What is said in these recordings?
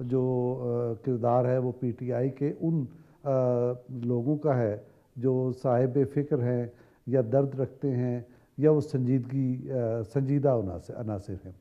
جو کردار ہے وہ پی ٹی آئی کے ان لوگوں کا ہے جو صاحب فکر ہیں یا درد رکھتے ہیں یا وہ سنجیدہ عناصر ہیں.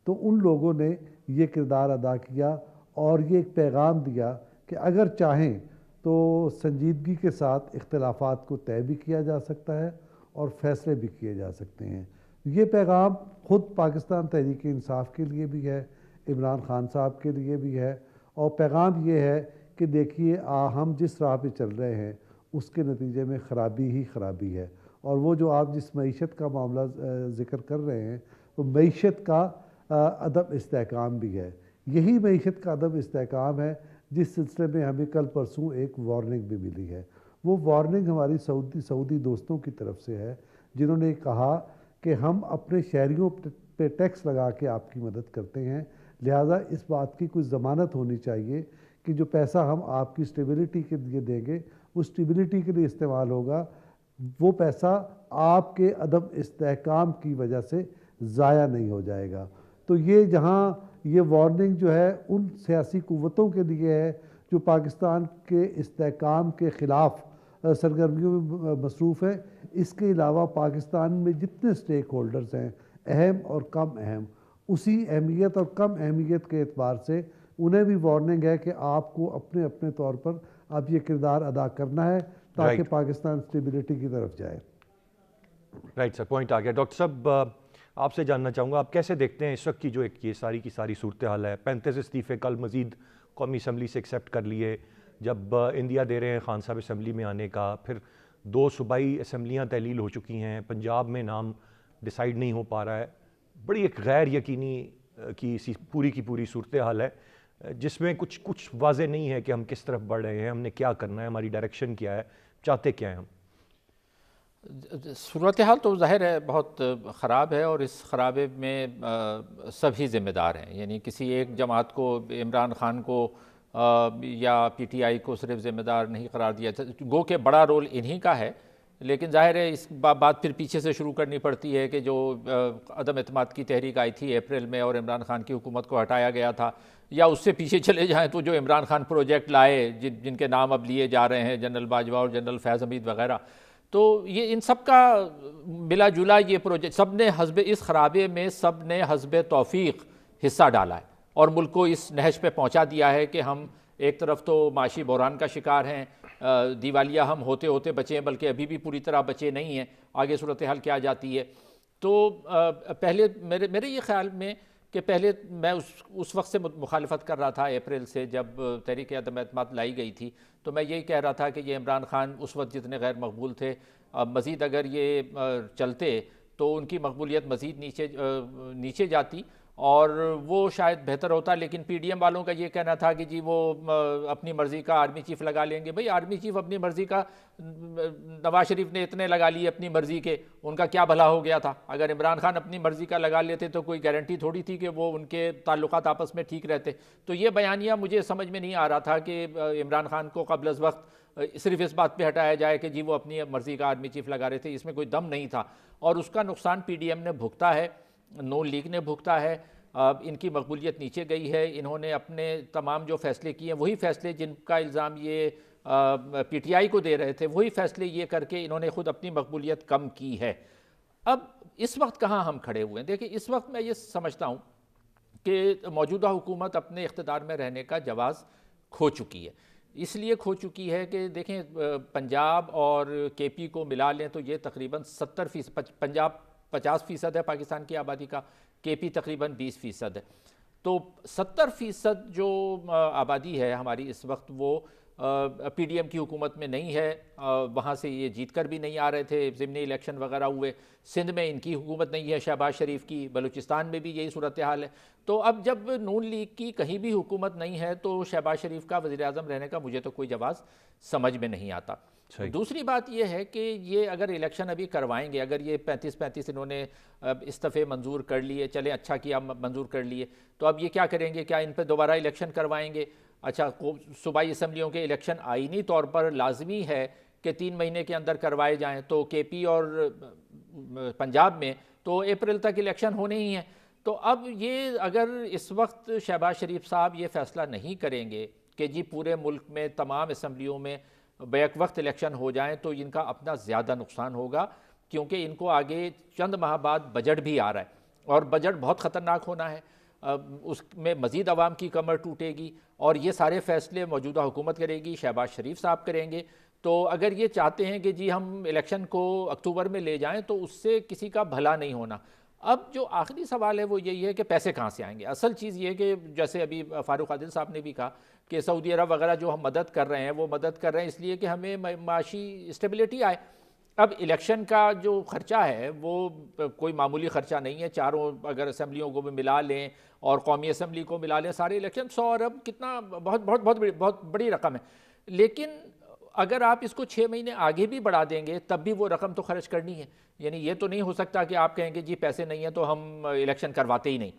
تو ان لوگوں نے یہ کردار ادا کیا اور یہ ایک پیغام دیا کہ اگر چاہیں تو سنجیدگی کے ساتھ اختلافات کو طے بھی کیا جا سکتا ہے اور فیصلے بھی کیے جا سکتے ہیں. یہ پیغام خود پاکستان تحریک انصاف کے لیے بھی ہے, عمران خان صاحب کے لیے بھی ہے, اور پیغام یہ ہے کہ دیکھیے ہم جس راہ پہ چل رہے ہیں اس کے نتیجے میں خرابی ہی خرابی ہے. اور وہ جو آپ جس معیشت کا معاملہ ذکر کر رہے ہیں وہ معیشت کا عدم استحکام بھی ہے. یہی معیشت کا عدم استحکام ہے جس سلسلے میں ہمیں کل پرسوں ایک وارننگ بھی ملی ہے. وہ وارننگ ہماری سعودی دوستوں کی طرف سے ہے جنہوں نے کہا کہ ہم اپنے شہریوں پہ ٹیکس لگا کے آپ کی مدد کرتے ہیں, لہٰذا اس بات کی کوئی ضمانت ہونی چاہیے کہ جو پیسہ ہم آپ کی اسٹیبلٹی کے لیے دیں گے وہ اسٹیبلٹی کے لیے استعمال ہوگا, وہ پیسہ آپ کے عدم استحکام کی وجہ سے ضائع نہیں ہو جائے گا. تو یہ جہاں یہ وارننگ جو ہے ان سیاسی قوتوں کے لیے ہے جو پاکستان کے استحکام کے خلاف سرگرمیوں میں مصروف ہیں, اس کے علاوہ پاکستان میں جتنے سٹیک ہولڈرز ہیں اہم اور کم اہم, اسی اہمیت اور کم اہمیت کے اعتبار سے انہیں بھی وارننگ ہے کہ آپ کو اپنے اپنے طور پر اب یہ کردار ادا کرنا ہے تاکہ پاکستان اسٹیبلٹی کی طرف جائے. رائٹ سر, پوائنٹ آ گیا. ڈاکٹر صاحب آپ سے جاننا چاہوں گا آپ کیسے دیکھتے ہیں اس وقت کی جو ایک یہ ساری کی ساری صورتحال ہے. 35 استعفے کل مزید قومی اسمبلی سے ایکسیپٹ کر لیے, جب اندیا دے رہے ہیں خان صاحب اسمبلی میں آنے کا, پھر 2 صوبائی اسمبلیاں تحلیل ہو چکی ہیں, پنجاب میں نام ڈیسائیڈ نہیں ہو پا رہا ہے. بڑی ایک غیر یقینی کی پوری پوری صورتحال ہے جس میں کچھ واضح نہیں ہے کہ ہم کس طرف بڑھ رہے ہیں, ہم نے کیا کرنا ہے, ہماری ڈائریکشن کیا ہے, چاہتے کیا ہیں ہم. صورتحال تو ظاہر ہے بہت خراب ہے اور اس خرابے میں سبھی ذمہ دار ہیں. یعنی کسی ایک جماعت کو, عمران خان کو یا پی ٹی آئی کو صرف ذمہ دار نہیں قرار دیا, گو کہ بڑا رول انہی کا ہے, لیکن ظاہر ہے اس بات پھر پیچھے سے شروع کرنی پڑتی ہے کہ جو عدم اعتماد کی تحریک آئی تھی اپریل میں اور عمران خان کی حکومت کو ہٹایا گیا تھا, یا اس سے پیچھے چلے جائیں تو جو عمران خان پروجیکٹ لائے جن کے نام اب لیے جا رہے ہیں, جنرل باجوہ اور جنرل فیض حمید وغیرہ, تو یہ ان سب کا ملا جلا یہ پروجیکٹ سب نے اس خرابے میں سب نے حسب توفیق حصہ ڈالا ہے اور ملک کو اس نہج پہ پہنچا دیا ہے کہ ہم ایک طرف تو معاشی بحران کا شکار ہیں, دیوالیہ ہم ہوتے ہوتے بچے ہیں, بلکہ ابھی بھی پوری طرح بچے نہیں ہیں, آگے صورتحال کیا جاتی ہے. تو پہلے میرے یہ خیال میں کہ پہلے میں اس وقت سے مخالفت کر رہا تھا اپریل سے جب تحریک عدم اعتماد لائی گئی تھی, تو میں یہی کہہ رہا تھا کہ یہ عمران خان اس وقت جتنے غیر مقبول تھے, مزید اگر یہ چلتے تو ان کی مقبولیت مزید نیچے جاتی اور وہ شاید بہتر ہوتا. لیکن پی ڈی ایم والوں کا یہ کہنا تھا کہ جی وہ اپنی مرضی کا آرمی چیف لگا لیں گے. بھئی آرمی چیف اپنی مرضی کا نواز شریف نے اتنے لگا لیے اپنی مرضی کے, ان کا کیا بھلا ہو گیا تھا. اگر عمران خان اپنی مرضی کا لگا لیتے تو کوئی گارنٹی تھوڑی تھی کہ وہ ان کے تعلقات آپس میں ٹھیک رہتے. تو یہ بیانیہ مجھے سمجھ میں نہیں آ رہا تھا کہ عمران خان کو قبل از وقت صرف اس بات پہ ہٹایا جائے کہ جی وہ اپنی مرضی کا آرمی چیف لگا رہے تھے. اس میں کوئی دم نہیں تھا اور اس کا نقصان پی ڈی ایم نے بھگتا ہے, نون لیگ نے بھگتا ہے. ان کی مقبولیت نیچے گئی ہے. انہوں نے اپنے تمام جو فیصلے کیے ہیں وہی فیصلے جن کا الزام یہ پی ٹی آئی کو دے رہے تھے, وہی فیصلے یہ کر کے انہوں نے خود اپنی مقبولیت کم کی ہے. اب اس وقت کہاں ہم کھڑے ہوئے ہیں؟ دیکھیں اس وقت میں یہ سمجھتا ہوں کہ موجودہ حکومت اپنے اقتدار میں رہنے کا جواز کھو چکی ہے. اس لیے کھو چکی ہے کہ دیکھیں پنجاب اور کے پی کو ملا لیں تو یہ تقریباً 70%, پنجاب 50% ہے پاکستان کی آبادی کا, کے پی تقریباً 20% ہے. تو 70% جو آبادی ہے ہماری اس وقت وہ پی ڈی ایم کی حکومت میں نہیں ہے. وہاں سے یہ جیت کر بھی نہیں آ رہے تھے, ضمنی الیکشن وغیرہ ہوئے. سندھ میں ان کی حکومت نہیں ہے, شہباز شریف کی. بلوچستان میں بھی یہی صورتحال ہے. تو اب جب نون لیگ کی کہیں بھی حکومت نہیں ہے تو شہباز شریف کا وزیر اعظم رہنے کا مجھے تو کوئی جواز سمجھ میں نہیں آتا. دوسری بات یہ ہے کہ یہ اگر الیکشن ابھی کروائیں گے, اگر یہ 35 انہوں نے استعفے منظور کر لیے, چلیں اچھا کیا منظور کر لیے, تو اب یہ کیا کریں گے؟ کیا ان پہ دوبارہ الیکشن کروائیں گے؟ اچھا صوبائی اسمبلیوں کے الیکشن آئینی طور پر لازمی ہے کہ 3 مہینے کے اندر کروائے جائیں, تو کے پی اور پنجاب میں تو اپریل تک الیکشن ہونے ہی ہیں. تو اب یہ اگر اس وقت شہباز شریف صاحب یہ فیصلہ نہیں کریں گے کہ جی پورے ملک میں تمام اسمبلیوں میں بیک وقت الیکشن ہو جائیں تو ان کا اپنا زیادہ نقصان ہوگا، کیونکہ ان کو آگے چند ماہ بعد بجٹ بھی آ رہا ہے اور بجٹ بہت خطرناک ہونا ہے، اس میں مزید عوام کی کمر ٹوٹے گی، اور یہ سارے فیصلے موجودہ حکومت کرے گی، شہباز شریف صاحب کریں گے۔ تو اگر یہ چاہتے ہیں کہ جی ہم الیکشن کو اکتوبر میں لے جائیں تو اس سے کسی کا بھلا نہیں ہونا۔ اب جو آخری سوال ہے وہ یہی ہے کہ پیسے کہاں سے آئیں گے؟ اصل چیز یہ ہے کہ جیسے ابھی فاروق عادل صاحب نے بھی کہا کہ سعودی عرب وغیرہ جو ہم مدد کر رہے ہیں وہ مدد کر رہے ہیں اس لیے کہ ہمیں معاشی اسٹیبلٹی آئے۔ اب الیکشن کا جو خرچہ ہے وہ کوئی معمولی خرچہ نہیں ہے، چاروں اگر اسمبلیوں کو بھی ملا لیں اور قومی اسمبلی کو ملا لیں، سارے الیکشن 100 ارب کتنا بہت بڑی رقم ہے۔ لیکن اگر آپ اس کو 6 مہینے آگے بھی بڑھا دیں گے تب بھی وہ رقم تو خرچ کرنی ہے، یعنی یہ تو نہیں ہو سکتا کہ آپ کہیں گے جی پیسے نہیں ہیں تو ہم الیکشن کرواتے ہی نہیں،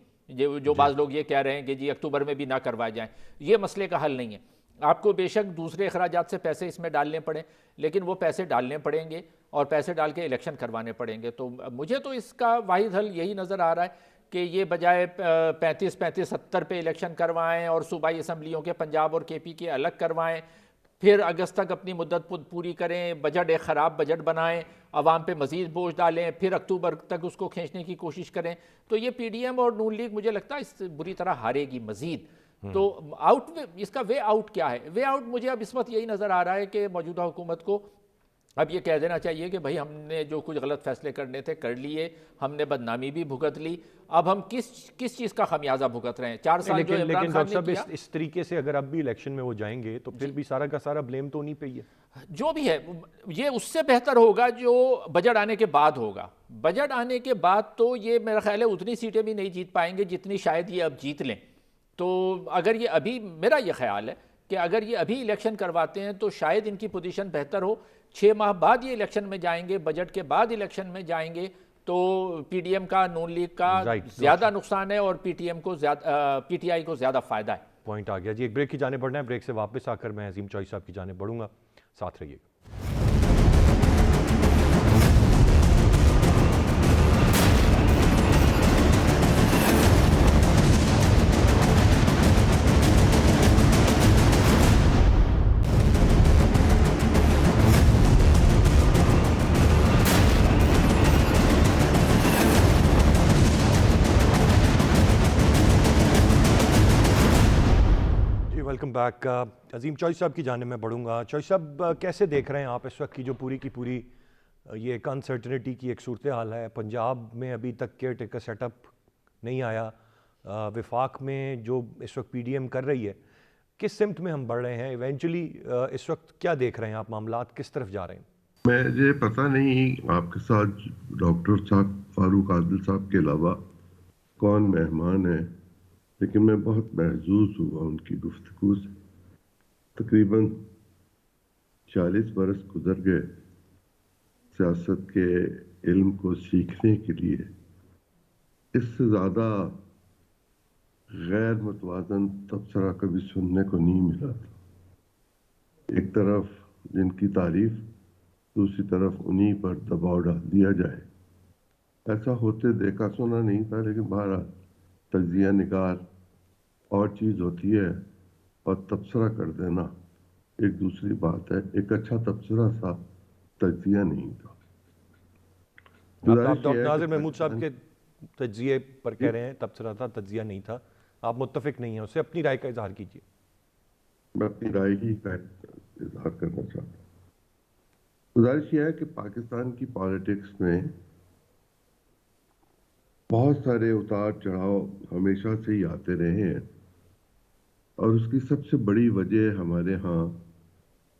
جو بعض لوگ یہ کہہ رہے ہیں کہ جی اکتوبر میں بھی نہ کروائے جائیں، یہ مسئلے کا حل نہیں ہے۔ آپ کو بے شک دوسرے اخراجات سے پیسے اس میں ڈالنے پڑیں، لیکن وہ پیسے ڈالنے پڑیں گے اور پیسے ڈال کے الیکشن کروانے پڑیں گے۔ تو مجھے تو اس کا واحد حل یہی نظر آ رہا ہے کہ یہ بجائے 35-70 پہ الیکشن کروائیں اور صوبائی اسمبلیوں کے پنجاب اور کے پی کے الگ کروائیں، پھر اگست تک اپنی مدت پوری کریں، بجٹ ایک خراب بجٹ بنائیں، عوام پہ مزید بوجھ ڈالیں، پھر اکتوبر تک اس کو کھینچنے کی کوشش کریں، تو یہ پی ڈی ایم اور نون لیگ مجھے لگتا ہے اس سے بری طرح ہارے گی مزید۔ تو اس کا وے آؤٹ کیا ہے؟ وے آؤٹ مجھے اب اس وقت یہی نظر آ رہا ہے کہ موجودہ حکومت کو اب یہ کہہ دینا چاہیے کہ بھائی ہم نے جو کچھ غلط فیصلے کرنے تھے کر لیے، ہم نے بدنامی بھی بھگت لی، اب ہم کس چیز کا خمیازہ بھگت رہے ہیں؟ 4 سال جو عمران خان نے کیا، اس طریقے سے اگر اب بھی الیکشن میں وہ جائیں گے تو پھر بھی سارا کا سارا بلیم تو نہیں پہ ہی ہے۔ جو بھی ہے یہ اس سے بہتر ہوگا جو بجٹ آنے کے بعد ہوگا۔ بجٹ آنے کے بعد تو یہ میرا خیال ہے اتنی سیٹیں بھی نہیں جیت پائیں گے جتنی شاید یہ اب جیت لیں۔ تو اگر یہ ابھی، میرا یہ خیال ہے کہ اگر یہ ابھی الیکشن کرواتے ہیں تو شاید ان کی پوزیشن بہتر ہو۔ 6 ماہ بعد یہ الیکشن میں جائیں گے، بجٹ کے بعد الیکشن میں جائیں گے تو پی ڈی ایم کا، نون لیگ کا زیادہ نقصان ہے اور پی ٹی آئی کو زیادہ فائدہ ہے۔ پوائنٹ آ گیا جی، ایک بریک کی جانب بڑھنا ہے، بریک سے واپس آ کر میں عظیم چوئی صاحب کی جانب بڑھوں گا، ساتھ رہیے گا۔ Welcome back. عظیم چوئی صاحب کی جانب میں بڑھوں گا۔ چوئی صاحب کیسے دیکھ رہے ہیں آپ اس وقت کی جو پوری کی پوری یہ ایک انسرٹنٹی کی ایک صورتحال ہے؟ پنجاب میں ابھی تک کیئر ٹیکر سیٹ اپ نہیں آیا، وفاق میں جو اس وقت پی ڈی ایم کر رہی ہے، کس سمت میں ہم بڑھ رہے ہیں ایونچولی؟ اس وقت کیا دیکھ رہے ہیں آپ، معاملات کس طرف جا رہے ہیں؟ مجھے پتہ نہیں آپ کے ساتھ ڈاکٹر صاحب فاروق عادل صاحب کے علاوہ کون مہمان ہے، لیکن میں بہت محظوظ ہوا ان کی گفتگو سے۔ تقریباً 40 برس گزر گئے سیاست کے علم کو سیکھنے کے لیے، اس سے زیادہ غیر متوازن تبصرہ کبھی سننے کو نہیں ملا تھا۔ ایک طرف جن کی تعریف، دوسری طرف انہی پر دباؤ ڈال دیا جائے، ایسا ہوتے دیکھا سنا نہیں تھا، لیکن بہرحال تجزیہ نگار اور چیز ہوتی ہے اور تبصرہ کر دینا ایک دوسری بات ہے۔ ایک اچھا تبصرہ تھا، تجزیہ نہیں تھا۔ آپ ڈاکٹر ناظر محمود صاحب کے تجزیے پر کہہ رہے ہیں تبصرہ تھا، تجزیہ نہیں تھا، آپ متفق نہیں ہیں اس سے؟ اپنی رائے کا اظہار کیجیے۔ میں اپنی رائے ہی کا اظہار کرنا چاہتا ہوں۔ گزارش یہ ہے کہ پاکستان کی پالیٹکس میں بہت سارے اتار چڑھاؤ ہمیشہ سے ہی آتے رہے ہیں، اور اس کی سب سے بڑی وجہ ہمارے ہاں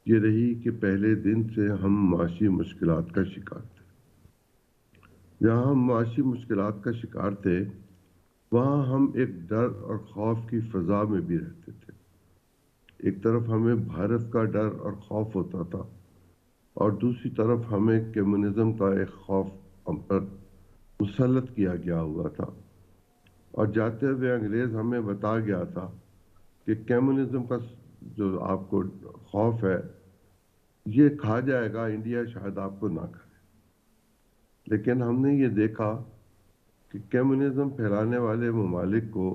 یہ رہی کہ پہلے دن سے ہم معاشی مشکلات کا شکار تھے۔ جہاں ہم معاشی مشکلات کا شکار تھے وہاں ہم ایک ڈر اور خوف کی فضا میں بھی رہتے تھے۔ ایک طرف ہمیں بھارت کا ڈر اور خوف ہوتا تھا، اور دوسری طرف ہمیں کمیونزم کا ایک خوف ہم پر مسلط کیا گیا ہوا تھا، اور جاتے ہوئے انگریز ہمیں بتا گیا تھا کہ کمیونزم کا جو آپ کو خوف ہے یہ کھا جائے گا، انڈیا شاید آپ کو نہ کھائے۔ لیکن ہم نے یہ دیکھا کہ کمیونزم پھیلانے والے ممالک کو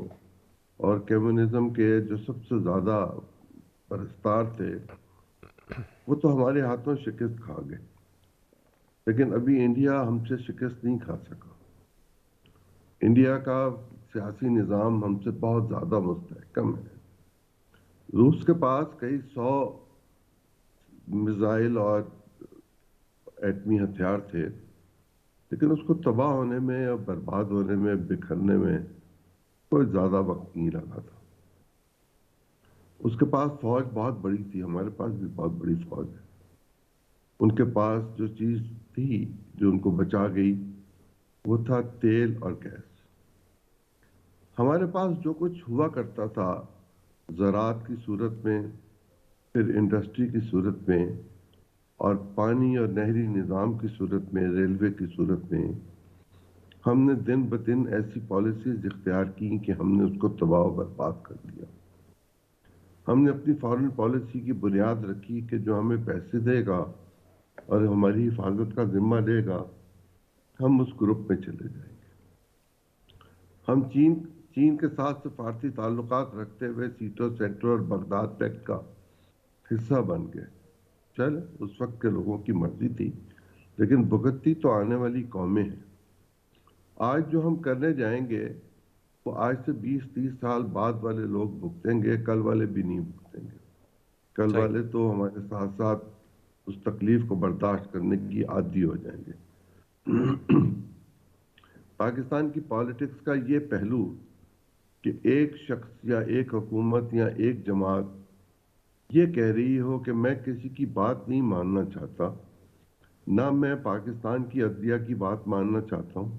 اور کمیونزم کے جو سب سے زیادہ پرستار تھے وہ تو ہمارے ہاتھوں شکست کھا گئے، لیکن ابھی انڈیا ہم سے شکست نہیں کھا سکا۔ انڈیا کا سیاسی نظام ہم سے بہت زیادہ مستحکم ہے۔ روس کے پاس کئی 100 میزائل اور ایٹمی ہتھیار تھے، لیکن اس کو تباہ ہونے میں اور برباد ہونے میں، بکھرنے میں کوئی زیادہ وقت نہیں لگا تھا۔ اس کے پاس فوج بہت بڑی تھی، ہمارے پاس بھی بہت بڑی فوج ہے۔ ان کے پاس جو چیز تھی جو ان کو بچا گئی وہ تھا تیل اور گیس۔ ہمارے پاس جو کچھ ہوا کرتا تھا زراعت کی صورت میں، پھر انڈسٹری کی صورت میں، اور پانی اور نہری نظام کی صورت میں، ریلوے کی صورت میں، ہم نے دن بدن ایسی پالیسیز اختیار کی کہ ہم نے اس کو تباہ و برباد کر دیا۔ ہم نے اپنی فارن پالیسی کی بنیاد رکھی کہ جو ہمیں پیسے دے گا اور ہماری حفاظت کا ذمہ لے گا ہم اس گروپ میں چلے جائیں گے۔ ہم چین کے ساتھ سفارتی تعلقات رکھتے ہوئے سیٹو سینٹر اور بغداد پیکٹ کا حصہ بن گئے۔ چل اس وقت کے لوگوں کی مرضی تھی، لیکن بھگتتی تو آنے والی قومیں ہیں۔ آج جو ہم کرنے جائیں گے وہ آج سے 20-30 سال بعد والے لوگ بھگتیں گے، کل والے بھی نہیں بھگتیں گے۔ کل والے تو ہمارے ساتھ ساتھ اس تکلیف کو برداشت کرنے کی عادی ہو جائیں گے۔ پاکستان کی پالیٹکس کا یہ پہلو کہ ایک شخص یا ایک حکومت یا ایک جماعت یہ کہہ رہی ہو کہ میں کسی کی بات نہیں ماننا چاہتا، نہ میں پاکستان کی عدلیہ کی بات ماننا چاہتا ہوں،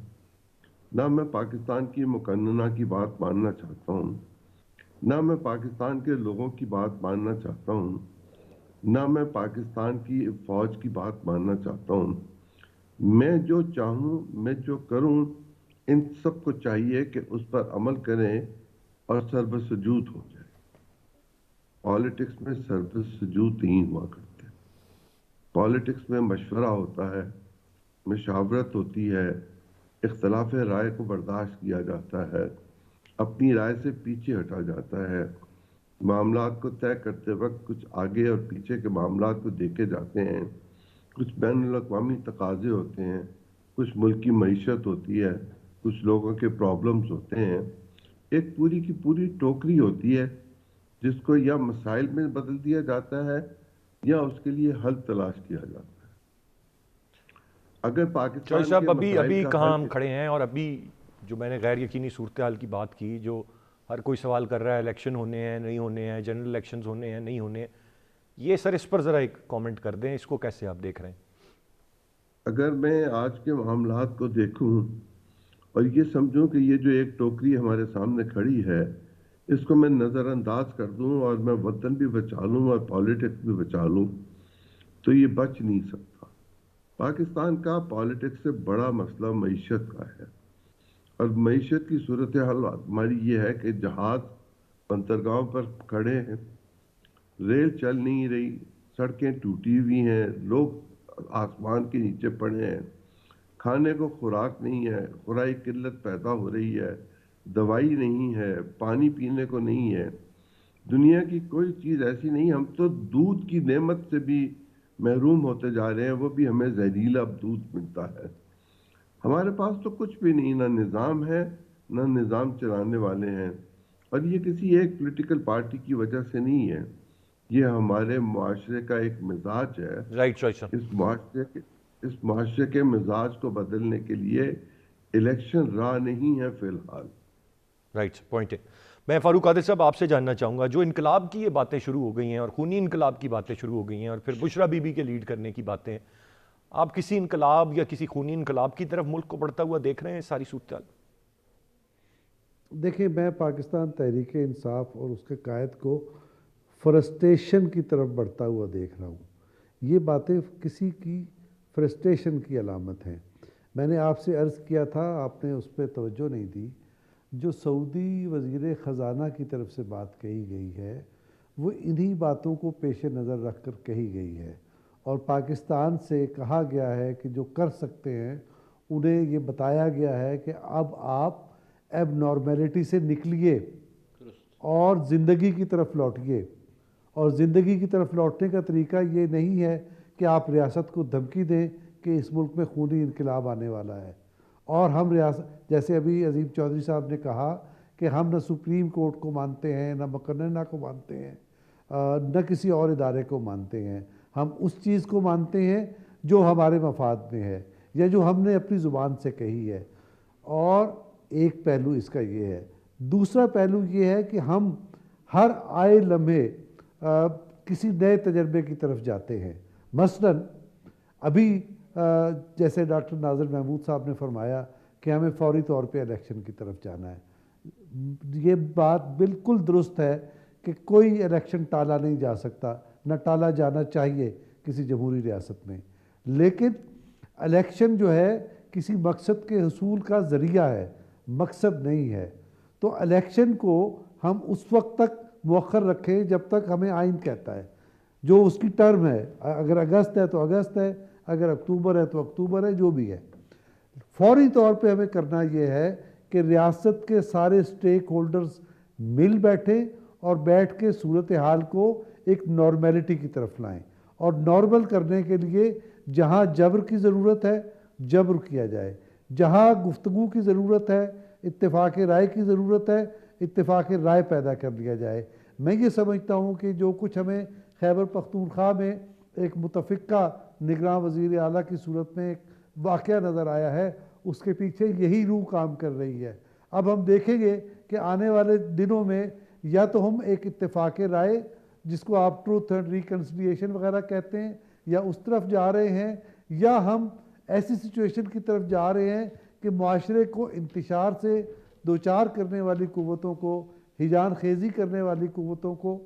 نہ میں پاکستان کی مقننہ کی بات ماننا چاہتا ہوں، نہ میں پاکستان کے لوگوں کی بات ماننا چاہتا ہوں، نہ میں پاکستان کی فوج کی بات ماننا چاہتا ہوں۔ میں جو چاہوں، میں جو کروں، ان سب کو چاہیے کہ اس پر عمل کریں اور سرب سجود ہو جائے۔ پالیٹکس میں سرب سجود نہیں ہوا کرتے۔ پالیٹکس میں مشورہ ہوتا ہے، مشاورت ہوتی ہے، اختلاف رائے کو برداشت کیا جاتا ہے، اپنی رائے سے پیچھے ہٹا جاتا ہے، معاملات کو طے کرتے وقت کچھ آگے اور پیچھے کے معاملات کو دیکھے جاتے ہیں، کچھ بین الاقوامی تقاضے ہوتے ہیں، کچھ ملک کی معیشت ہوتی ہے، کچھ لوگوں کے پرابلمز ہوتے ہیں، ایک پوری کی پوری ٹوکری ہوتی ہے جس کو یا مسائل میں بدل دیا جاتا ہے یا اس کے لیے حل تلاش کیا جاتا ہے۔ اگر پاکستان کے صاحب مسائل ابھی کا کہاں حل ہم کھڑے ہیں، اور ابھی جو میں نے غیر یقینی صورتحال کی بات کی، جو ہر کوئی سوال کر رہا ہے الیکشن ہونے ہیں نہیں ہونے ہیں، جنرل الیکشنز ہونے ہیں نہیں ہونے ہیں، یہ سر اس پر ذرا ایک کامنٹ کر دیں، اس کو کیسے آپ دیکھ رہے ہیں؟ اگر میں آج کے معاملات کو دیکھوں اور یہ سمجھوں کہ یہ جو ایک ٹوکری ہمارے سامنے کھڑی ہے اس کو میں نظر انداز کر دوں اور میں وطن بھی بچا لوں اور پالیٹکس بھی بچا لوں تو یہ بچ نہیں سکتا۔ پاکستان کا پالیٹکس سے بڑا مسئلہ معیشت کا ہے، اور معیشت کی صورتحال ہماری یہ ہے کہ جہاز بندرگاہوں پر کھڑے ہیں، ریل چل نہیں رہی، سڑکیں ٹوٹی ہوئی ہیں، لوگ آسمان کے نیچے پڑے ہیں، کھانے کو خوراک نہیں ہے، خورائی قلت پیدا ہو رہی ہے، دوائی نہیں ہے، پانی پینے کو نہیں ہے، دنیا کی کوئی چیز ایسی نہیں۔ ہم تو دودھ کی نعمت سے بھی محروم ہوتے جا رہے ہیں، وہ بھی ہمیں زہریلا دودھ ملتا ہے۔ ہمارے پاس تو کچھ بھی نہیں، نہ نظام ہے نہ نظام چلانے والے ہیں، اور یہ کسی ایک پولیٹیکل پارٹی کی وجہ سے نہیں ہے، یہ ہمارے معاشرے کا ایک مزاج ہے۔ رائٹ سر، اس معاشرے کے مزاج کو بدلنے کے لیے الیکشن راہ نہیں ہے فی الحال۔ رائٹ پوائنٹ ہے۔ میں فاروق قادر صاحب آپ سے جاننا چاہوں گا، جو انقلاب کی یہ باتیں شروع ہو گئی ہیں اور خونی انقلاب کی باتیں شروع ہو گئی ہیں اور پھر بشرا بی بی کے لیڈ کرنے کی باتیں، آپ کسی انقلاب یا کسی خونی انقلاب کی طرف ملک کو بڑھتا ہوا دیکھ رہے ہیں ساری صورتحال؟ دیکھیں، میں پاکستان تحریک انصاف اور اس کے قائد کو فرسٹریشن کی طرف بڑھتا ہوا دیکھ رہا ہوں۔ یہ باتیں کسی کی فرسٹریشن کی علامت ہیں۔ میں نے آپ سے عرض کیا تھا، آپ نے اس پہ توجہ نہیں دی، جو سعودی وزیر خزانہ کی طرف سے بات کہی گئی ہے وہ انہی باتوں کو پیش نظر رکھ کر کہی گئی ہے، اور پاکستان سے کہا گیا ہے کہ جو کر سکتے ہیں انہیں یہ بتایا گیا ہے کہ اب آپ ایب نارمیلٹی سے نکلیے اور زندگی کی طرف لوٹیے، اور زندگی کی طرف لوٹنے کا طریقہ یہ نہیں ہے کہ آپ ریاست کو دھمکی دیں کہ اس ملک میں خونی انقلاب آنے والا ہے، اور ہم ریاست، جیسے ابھی عظیم چودھری صاحب نے کہا کہ ہم نہ سپریم کورٹ کو مانتے ہیں، نہ مقننہ کو مانتے ہیں، نہ کسی اور ادارے کو مانتے ہیں، ہم اس چیز کو مانتے ہیں جو ہمارے مفاد میں ہے یا جو ہم نے اپنی زبان سے کہی ہے۔ اور ایک پہلو اس کا یہ ہے، دوسرا پہلو یہ ہے کہ ہم ہر آئے لمحے کسی نئے تجربے کی طرف جاتے ہیں۔ مثلاً ابھی جیسے ڈاکٹر ناظر محمود صاحب نے فرمایا کہ ہمیں فوری طور پہ الیکشن کی طرف جانا ہے، یہ بات بالکل درست ہے کہ کوئی الیکشن ٹالا نہیں جا سکتا، نہ ٹالا جانا چاہیے کسی جمہوری ریاست میں، لیکن الیکشن جو ہے کسی مقصد کے حصول کا ذریعہ ہے، مقصد نہیں ہے۔ تو الیکشن کو ہم اس وقت تک مؤخر رکھیں جب تک ہمیں آئین کہتا ہے، جو اس کی ٹرم ہے، اگر اگست ہے تو اگست ہے، اگر اکتوبر ہے تو اکتوبر ہے، جو بھی ہے۔ فوری طور پہ ہمیں کرنا یہ ہے کہ ریاست کے سارے سٹیک ہولڈرز مل بیٹھیں اور بیٹھ کے صورتحال کو ایک نارمیلٹی کی طرف لائیں، اور نارمل کرنے کے لیے جہاں جبر کی ضرورت ہے جبر کیا جائے، جہاں گفتگو کی ضرورت ہے، اتفاق رائے کی ضرورت ہے، اتفاق رائے پیدا کر لیا جائے۔ میں یہ سمجھتا ہوں کہ جو کچھ ہمیں خیبر پختونخوا میں ایک متفقہ نگراں وزیر اعلیٰ کی صورت میں ایک واقعہ نظر آیا ہے، اس کے پیچھے یہی روح کام کر رہی ہے۔ اب ہم دیکھیں گے کہ آنے والے دنوں میں یا تو ہم ایک اتفاق رائے، جس کو آپ ٹروتھ اینڈ ریکنسیلیشن وغیرہ کہتے ہیں، یا اس طرف جا رہے ہیں، یا ہم ایسی سچویشن کی طرف جا رہے ہیں کہ معاشرے کو انتشار سے دوچار کرنے والی قوتوں کو، ہیجان خیزی کرنے والی قوتوں کو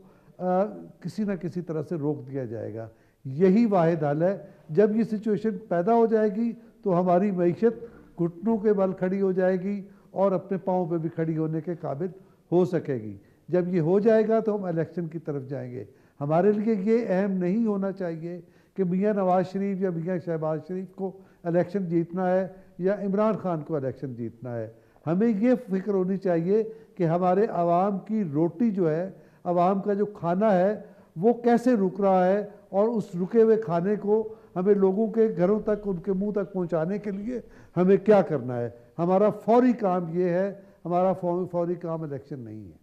کسی نہ کسی طرح سے روک دیا جائے گا۔ یہی واحد حل ہے۔ جب یہ سچویشن پیدا ہو جائے گی تو ہماری معیشت گھٹنوں کے بل کھڑی ہو جائے گی اور اپنے پاؤں پہ بھی کھڑی ہونے کے قابل ہو سکے گی۔ جب یہ ہو جائے گا تو ہم الیکشن کی طرف جائیں گے۔ ہمارے لیے یہ اہم نہیں ہونا چاہیے کہ میاں نواز شریف یا میاں شہباز شریف کو الیکشن جیتنا ہے یا عمران خان کو الیکشن جیتنا ہے۔ ہمیں یہ فکر ہونی چاہیے کہ ہمارے عوام کی روٹی جو ہے، عوام کا جو کھانا ہے، وہ کیسے رک رہا ہے، اور اس رکے ہوئے کھانے کو ہمیں لوگوں کے گھروں تک، ان کے منہ تک پہنچانے کے لیے ہمیں کیا کرنا ہے۔ ہمارا فوری کام یہ ہے، ہمارا فوری کام الیکشن نہیں ہے۔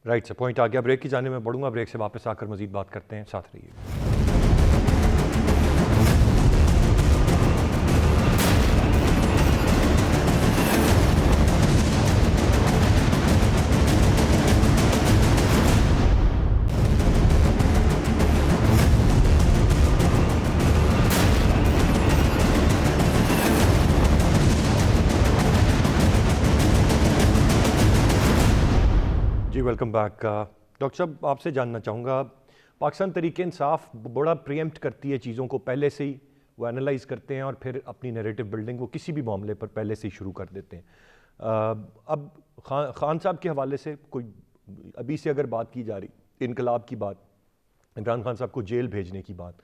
رائٹ سے پوائنٹ آ گیا۔ بریک کی جانب میں بڑھوں گا، بریک سے واپس آ کر مزید بات کرتے ہیں، ساتھ رہیے۔ Welcome back. ڈاکٹر صاحب، آپ سے جاننا چاہوں گا، پاکستان تحریک انصاف بڑا پریمپٹ کرتی ہے چیزوں کو، پہلے سے ہی وہ انالائز کرتے ہیں اور پھر اپنی نیریٹو بلڈنگ کو کسی بھی معاملے پر پہلے سے ہی شروع کر دیتے ہیں۔ اب خان صاحب کے حوالے سے کوئی ابھی سے اگر بات کی جا رہی، انقلاب کی بات، عمران خان صاحب کو جیل بھیجنے کی بات،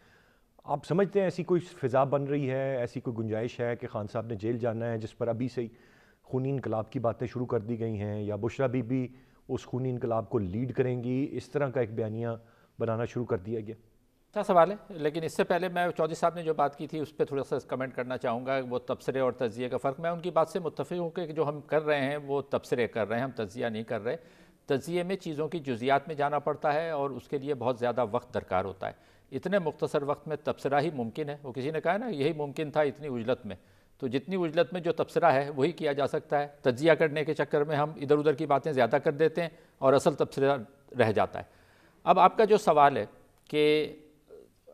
آپ سمجھتے ہیں ایسی کوئی فضا بن رہی ہے، ایسی کوئی گنجائش ہے کہ خان صاحب نے جیل جانا ہے، جس پر ابھی سے ہی خونی انقلاب کی باتیں شروع کر دی گئی ہیں، یا بشرا بی بی اس خونی انقلاب کو لیڈ کریں گی، اس طرح کا ایک بیانیہ بنانا شروع کر دیا گیا؟ اچھا سوال ہے، لیکن اس سے پہلے میں چودھری صاحب نے جو بات کی تھی اس پہ تھوڑا سا کمنٹ کرنا چاہوں گا۔ وہ تبصرے اور تجزیے کا فرق، میں ان کی بات سے متفق ہوں کہ جو ہم کر رہے ہیں وہ تبصرے کر رہے ہیں، ہم تجزیہ نہیں کر رہے۔ تجزیے میں چیزوں کی جزیات میں جانا پڑتا ہے اور اس کے لیے بہت زیادہ وقت درکار ہوتا ہے۔ اتنے مختصر وقت میں تبصرہ ہی ممکن ہے۔ وہ کسی نے کہا نا یہی ممکن تھا اتنی عجلت میں، تو جتنی عجلت میں جو تبصرہ ہے وہی کیا جا سکتا ہے۔ تجزیہ کرنے کے چکر میں ہم ادھر ادھر کی باتیں زیادہ کر دیتے ہیں اور اصل تبصرہ رہ جاتا ہے۔ اب آپ کا جو سوال ہے کہ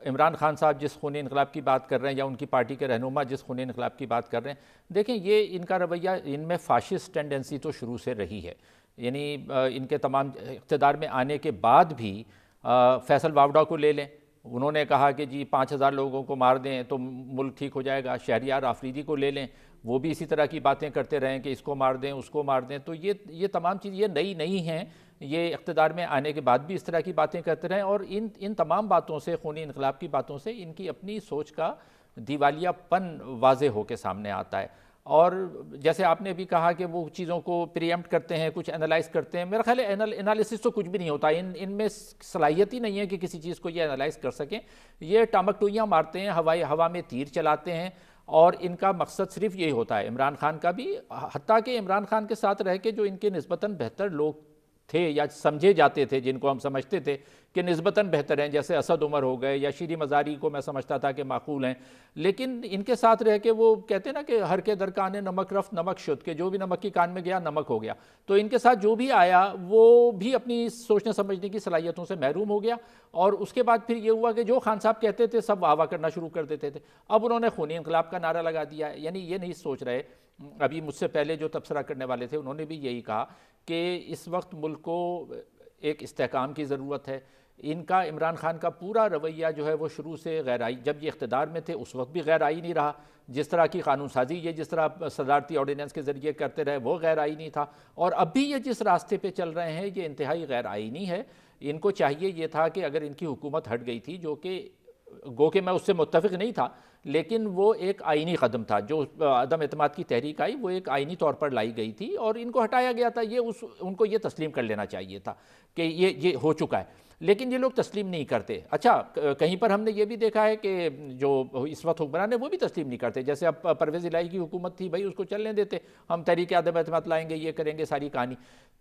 عمران خان صاحب جس خونی انقلاب کی بات کر رہے ہیں یا ان کی پارٹی کے رہنما جس خونی انقلاب کی بات کر رہے ہیں، دیکھیں یہ ان کا رویہ، ان میں فاشسٹ ٹینڈنسی تو شروع سے رہی ہے۔ یعنی ان کے تمام اقتدار میں آنے کے بعد بھی فیصل واوڈا کو لے لیں، انہوں نے کہا کہ جی 5000 لوگوں کو مار دیں تو ملک ٹھیک ہو جائے گا۔ شہریار آفریدی کو لے لیں، وہ بھی اسی طرح کی باتیں کرتے رہیں کہ اس کو مار دیں اس کو مار دیں۔ تو یہ تمام چیز یہ نئی نہیں ہیں، یہ اقتدار میں آنے کے بعد بھی اس طرح کی باتیں کرتے رہیں، اور ان تمام باتوں سے، خونی انقلاب کی باتوں سے ان کی اپنی سوچ کا دیوالیہ پن واضح ہو کے سامنے آتا ہے۔ اور جیسے آپ نے بھی کہا کہ وہ چیزوں کو پریمپٹ کرتے ہیں، کچھ انالائز کرتے ہیں. میرا خیال ہے انالیسس تو کچھ بھی نہیں ہوتا، ان میں صلاحیت ہی نہیں ہے کہ کسی چیز کو یہ انالائز کر سکیں. یہ ٹامکٹوئیاں مارتے ہیں، ہوا میں تیر چلاتے ہیں، اور ان کا مقصد صرف یہی ہوتا ہے. عمران خان کا بھی، حتیٰ کہ عمران خان کے ساتھ رہ کے جو ان کے نسبتاً بہتر لوگ تھے یا سمجھے جاتے تھے، جن کو ہم سمجھتے تھے کہ نسبتاً بہتر ہیں، جیسے اسد عمر ہو گئے یا شیری مزاری کو میں سمجھتا تھا کہ معقول ہیں، لیکن ان کے ساتھ رہ کے وہ کہتے ہیں نا کہ ہر کے در کانے نمک رفت نمک شد، کہ جو بھی نمک کی کان میں گیا نمک ہو گیا. تو ان کے ساتھ جو بھی آیا وہ بھی اپنی سوچنے سمجھنے کی صلاحیتوں سے محروم ہو گیا. اور اس کے بعد پھر یہ ہوا کہ جو خان صاحب کہتے تھے سب واہ واہ کرنا شروع کر دیتے تھے. اب انہوں نے خونی انقلاب کا نعرہ لگا دیا ہے. یعنی یہ نہیں سوچ رہے، ابھی مجھ سے پہلے جو تبصرہ کرنے والے تھے انہوں نے بھی یہی کہا کہ اس وقت ملک کو ایک استحکام کی ضرورت ہے. ان کا عمران خان کا پورا رویہ جو ہے وہ شروع سے غیر آئی، جب یہ اقتدار میں تھے اس وقت بھی غیر آئی نہیں رہا. جس طرح کی قانون سازی یہ جس طرح صدارتی آرڈیننس کے ذریعے کرتے رہے وہ غیر آئینی تھا، اور اب بھی یہ جس راستے پہ چل رہے ہیں یہ انتہائی غیر آئینی ہے. ان کو چاہیے یہ تھا کہ اگر ان کی حکومت ہٹ گئی تھی، جو کہ گو کہ میں اس سے متفق نہیں تھا، لیکن وہ ایک آئینی قدم تھا، جو عدم اعتماد کی تحریک آئی وہ ایک آئینی طور پر لائی گئی تھی اور ان کو ہٹایا گیا تھا. ان کو یہ تسلیم کر لینا چاہیے تھا کہ یہ ہو چکا ہے، لیکن یہ لوگ تسلیم نہیں کرتے. اچھا، کہیں پر ہم نے یہ بھی دیکھا ہے کہ جو اس وقت حکمران ہیں وہ بھی تسلیم نہیں کرتے. جیسے اب پرویز الہی کی حکومت تھی، بھائی اس کو چلنے دیتے، ہم تحریک عدم اعتماد لائیں گے، یہ کریں گے، ساری کہانی.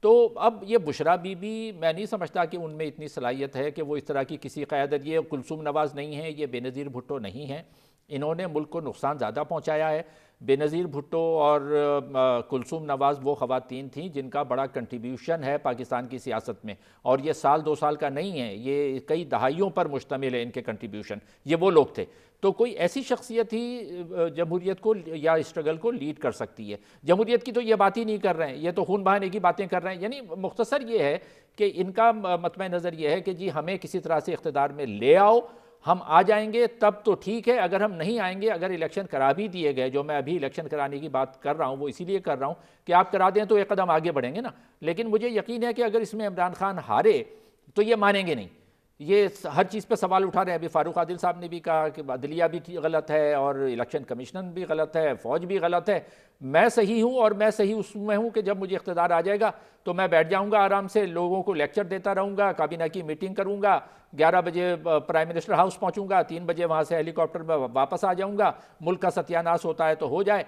تو اب یہ بشرا بی بی، میں نہیں سمجھتا کہ ان میں اتنی صلاحیت ہے کہ وہ اس طرح کی کسی قیادت، یہ کلثوم نواز نہیں ہیں، یہ بے نظیر بھٹو نہیں ہیں. انہوں نے ملک کو نقصان زیادہ پہنچایا ہے. بے نظیر بھٹو اور کلثوم نواز وہ خواتین تھیں جن کا بڑا کنٹریبیوشن ہے پاکستان کی سیاست میں، اور یہ سال دو سال کا نہیں ہے، یہ کئی دہائیوں پر مشتمل ہے ان کے کنٹریبیوشن. یہ وہ لوگ تھے. تو کوئی ایسی شخصیت ہی جمہوریت کو یا اسٹرگل کو لیڈ کر سکتی ہے. جمہوریت کی تو یہ بات ہی نہیں کر رہے ہیں، یہ تو خون بہانے کی باتیں کر رہے ہیں. یعنی مختصر یہ ہے کہ ان کا مطمع نظر یہ ہے کہ جی ہمیں کسی طرح سے اقتدار میں لے آؤ، ہم آ جائیں گے تب تو ٹھیک ہے، اگر ہم نہیں آئیں گے، اگر الیکشن کرا بھی دیے گئے، جو میں ابھی الیکشن کرانے کی بات کر رہا ہوں وہ اسی لیے کر رہا ہوں کہ آپ کرا دیں تو ایک قدم آگے بڑھیں گے نا. لیکن مجھے یقین ہے کہ اگر اس میں عمران خان ہارے تو یہ مانیں گے نہیں. یہ ہر چیز پہ سوال اٹھا رہے ہیں. ابھی فاروق عادل صاحب نے بھی کہا کہ عدلیہ بھی غلط ہے اور الیکشن کمیشن بھی غلط ہے، فوج بھی غلط ہے. میں صحیح ہوں، اور میں صحیح اس میں ہوں کہ جب مجھے اقتدار آ جائے گا تو میں بیٹھ جاؤں گا آرام سے، لوگوں کو لیکچر دیتا رہوں گا، کابینہ کی میٹنگ کروں گا، 11 بجے پرائم منسٹر ہاؤس پہنچوں گا، 3 بجے وہاں سے ہیلی کاپٹر میں واپس آ جاؤں گا، ملک کا ستیہ ناش ہوتا ہے تو ہو جائے.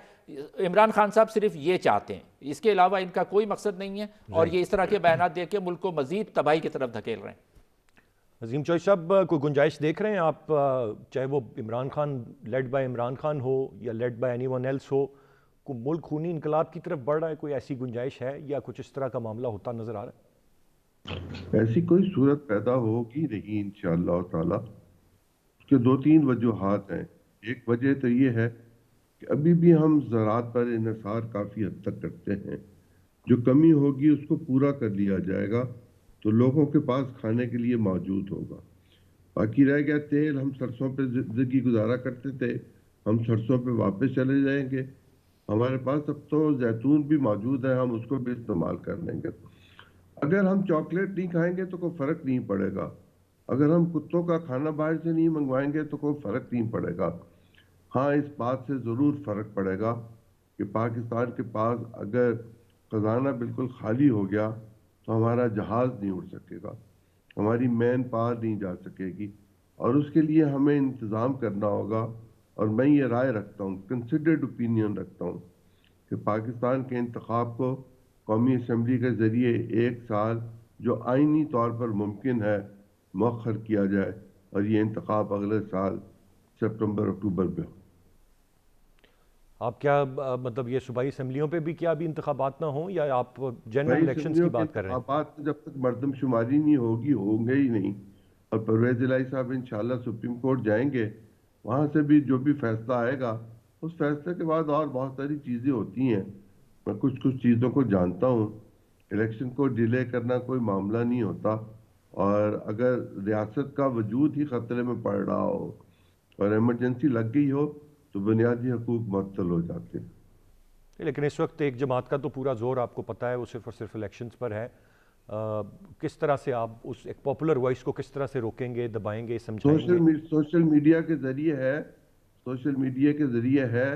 عمران خان صاحب صرف یہ چاہتے ہیں، اس کے علاوہ ان کا کوئی مقصد نہیں ہے، اور یہ اس طرح کے بیانات دے کے ملک کو مزید تباہی کی طرف دھکیل رہے ہیں. عظیم چوئی صاحب، کوئی گنجائش دیکھ رہے ہیں آپ، چاہے وہ عمران خان لیڈ بائی عمران خان ہو یا lead by anyone else ہو، کوئی ملک خونی انقلاب کی طرف بڑھ رہا ہے؟ کوئی ایسی گنجائش ہے یا کچھ اس طرح کا معاملہ ہوتا نظر آ رہا ہے؟ ایسی کوئی صورت پیدا ہوگی نہیں انشاءاللہ تعالی. اس کے 2-3 وجوہات ہیں. ایک وجہ تو یہ ہے کہ ابھی بھی ہم زراعت پر انحصار کافی حد تک کرتے ہیں. جو کمی ہوگی اس کو پورا کر لیا جائے گا تو لوگوں کے پاس کھانے کے لیے موجود ہوگا. باقی رہ گیا تیل، ہم سرسوں پہ زندگی گزارا کرتے تھے، ہم سرسوں پہ واپس چلے جائیں گے. ہمارے پاس اب تو زیتون بھی موجود ہے، ہم اس کو بھی استعمال کر لیں گے. اگر ہم چاکلیٹ نہیں کھائیں گے تو کوئی فرق نہیں پڑے گا. اگر ہم کتوں کا کھانا باہر سے نہیں منگوائیں گے تو کوئی فرق نہیں پڑے گا. ہاں، اس بات سے ضرور فرق پڑے گا کہ پاکستان کے پاس اگر خزانہ بالکل خالی ہو گیا تو ہمارا جہاز نہیں اڑ سکے گا، ہماری مین پاور نہیں جا سکے گی، اور اس کے لیے ہمیں انتظام کرنا ہوگا. اور میں یہ رائے رکھتا ہوں، کنسیڈرڈ اوپینین رکھتا ہوں، کہ پاکستان کے انتخاب کو قومی اسمبلی کے ذریعے 1 سال جو آئینی طور پر ممکن ہے مؤخر کیا جائے، اور یہ انتخاب اگلے سال سپٹمبر اکتوبر میں ہو. آپ کیا مطلب یہ صوبائی اسمبلیوں پہ بھی کیا ابھی انتخابات نہ ہوں، یا آپ جنرل الیکشنز کی بات کر رہے ہیں؟ انتخابات جب تک مردم شماری نہیں ہوگی ہوں گے ہی نہیں. اور پرویز الہی صاحب انشاءاللہ سپریم کورٹ جائیں گے، وہاں سے بھی جو بھی فیصلہ آئے گا، اس فیصلے کے بعد اور بہت ساری چیزیں ہوتی ہیں. میں کچھ چیزوں کو جانتا ہوں. الیکشن کو ڈیلے کرنا کوئی معاملہ نہیں ہوتا، اور اگر ریاست کا وجود ہی خطرے میں پڑ رہا ہو اور ایمرجنسی لگ گئی ہو تو بنیادی حقوق معطل ہو جاتے ہیں. لیکن اس وقت ایک جماعت کا تو پورا زور آپ کو پتہ ہے وہ صرف اور صرف الیکشنز پر ہے. کس طرح سے آپ اس ایک پاپولر وائس کو کس طرح سے روکیں گے، دبائیں گے، سمجھائیں گے؟ سوشل میڈیا کے ذریعے ہے. سوشل میڈیا کے ذریعے ہے